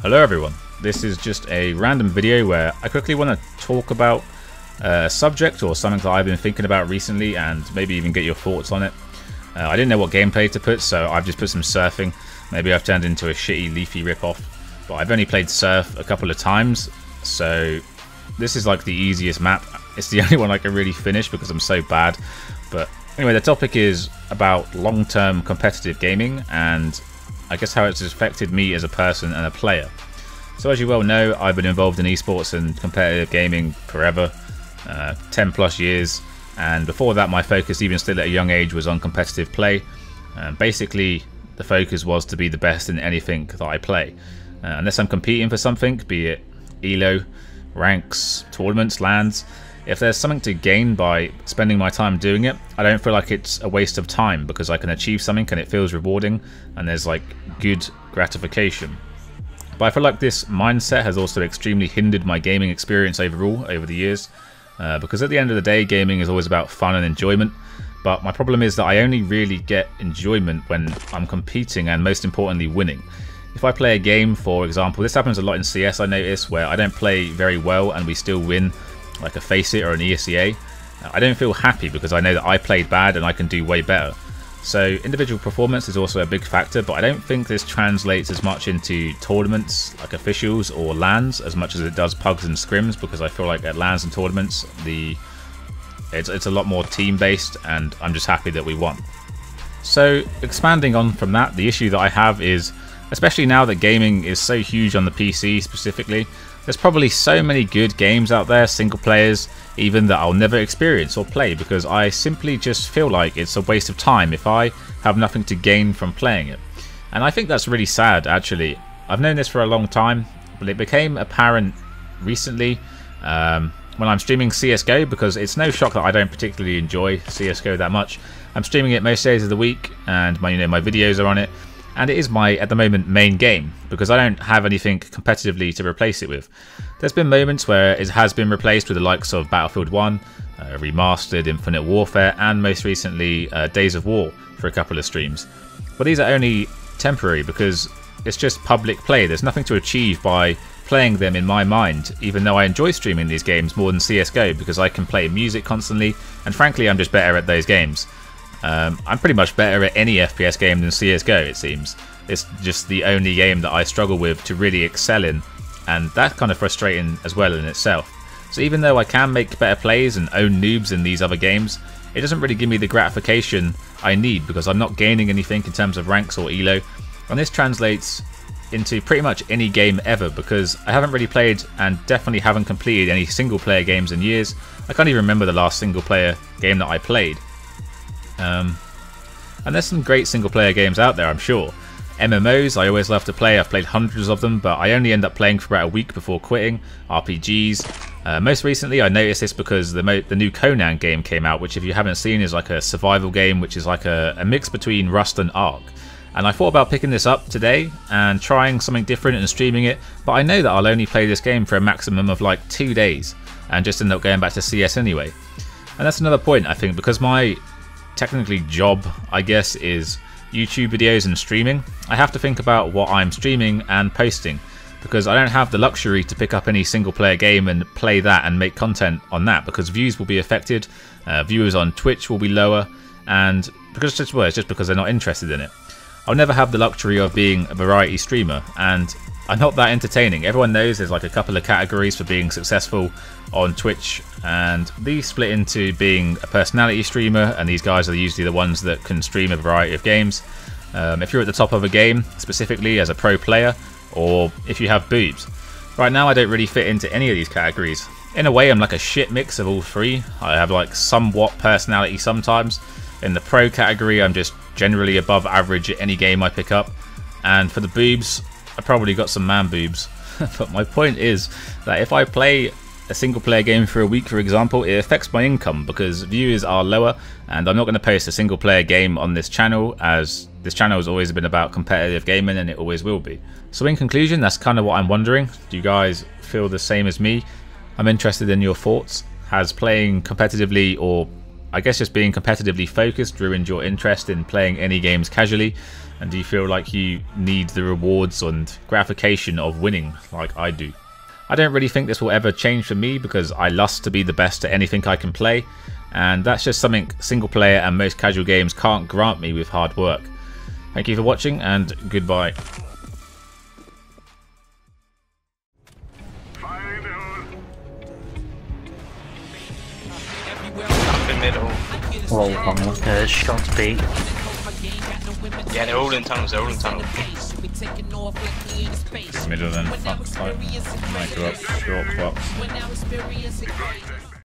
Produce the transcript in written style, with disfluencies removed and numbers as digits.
Hello everyone, this is just a random video where I quickly want to talk about a subject or something that I've been thinking about recently and maybe even get your thoughts on it. I didn't know what gameplay to put, so I've just put some surfing. Maybe I've turned into a shitty Leafy ripoff, but I've only played surf a couple of times, so this is like the easiest map. It's the only one I can really finish because I'm so bad. But anyway, the topic is about long-term competitive gaming and I guess how it's affected me as a person and a player. So as you well know, I've been involved in esports and competitive gaming forever, 10 plus years, and before that my focus, even still at a young age, was on competitive play. Basically the focus was to be the best in anything that I play. Unless I'm competing for something, be it ELO, ranks, tournaments, LANs, if there's something to gain by spending my time doing it, I don't feel like it's a waste of time because I can achieve something and it feels rewarding and there's like good gratification. But I feel like this mindset has also extremely hindered my gaming experience overall over the years, because at the end of the day gaming is always about fun and enjoyment, but my problem is that I only really get enjoyment when I'm competing and most importantly winning. If I play a game, for example, this happens a lot in CS I notice, where I don't play very well and we still win, like a Faceit or an ESEA, I don't feel happy because I know that I played bad and I can do way better. So individual performance is also a big factor, but I don't think this translates as much into tournaments like officials or LANs as much as it does pugs and scrims, because I feel like at LANs and tournaments it's a lot more team based and I'm just happy that we won. So expanding on from that, the issue that I have is, especially now that gaming is so huge on the PC specifically, there's probably so many good games out there, single players even, that I'll never experience or play because I simply just feel like it's a waste of time if I have nothing to gain from playing it. And I think that's really sad actually. I've known this for a long time, but it became apparent recently when I'm streaming CSGO, because it's no shock that I don't particularly enjoy CSGO that much. I'm streaming it most days of the week and my videos are on it. And it is my, at the moment, main game, because I don't have anything competitively to replace it with. There's been moments where it has been replaced with the likes of Battlefield 1, Remastered, Infinite Warfare, and most recently Days of War for a couple of streams. But these are only temporary because it's just public play. There's nothing to achieve by playing them in my mind, even though I enjoy streaming these games more than CSGO because I can play music constantly, and frankly I'm just better at those games. I'm pretty much better at any FPS game than CSGO, it seems. It's just the only game that I struggle with to really excel in, and that's kind of frustrating as well in itself. So even though I can make better plays and own noobs in these other games, it doesn't really give me the gratification I need because I'm not gaining anything in terms of ranks or ELO, and this translates into pretty much any game ever because I haven't really played and definitely haven't completed any single player games in years. I can't even remember the last single player game that I played. And there's some great single player games out there, I'm sure. MMOs I always love to play, I've played hundreds of them, but I only end up playing for about a week before quitting. RPGs. Most recently I noticed this because the new Conan game came out, which if you haven't seen is like a survival game, which is like a mix between Rust and Ark. And I thought about picking this up today and trying something different and streaming it, but I know that I'll only play this game for a maximum of like 2 days and just end up going back to CS anyway. And that's another point, I think, because my technically job, I guess, is YouTube videos and streaming. I have to think about what I'm streaming and posting because I don't have the luxury to pick up any single player game and play that and make content on that because views will be affected, viewers on Twitch will be lower, and because it's just because they're not interested in it. I'll never have the luxury of being a variety streamer, and I'm not that entertaining. Everyone knows there's like a couple of categories for being successful on Twitch, and these split into being a personality streamer, and these guys are usually the ones that can stream a variety of games. If you're at the top of a game, specifically as a pro player, or if you have boobs. Right now I don't really fit into any of these categories. In a way I'm like a shit mix of all three. I have like somewhat personality sometimes. In the pro category I'm just generally above average at any game I pick up, and for the boobs I probably got some man boobs. But my point is that if I play a single player game for a week, for example, it affects my income because viewers are lower, and I'm not going to post a single player game on this channel, as this channel has always been about competitive gaming and it always will be. So in conclusion, that's kind of what I'm wondering. Do you guys feel the same as me? I'm interested in your thoughts. Has playing competitively or I guess just being competitively focused ruined your interest in playing any games casually, and do you feel like you need the rewards and gratification of winning like I do? I don't really think this will ever change for me because I lust to be the best at anything I can play, and that's just something single player and most casual games can't grant me with hard work. Thank you for watching, and goodbye. Up in middle. Oh, shots B. Yeah, they're all in tunnels, they're all in tunnels. Middle then, fuck, might go up, short box.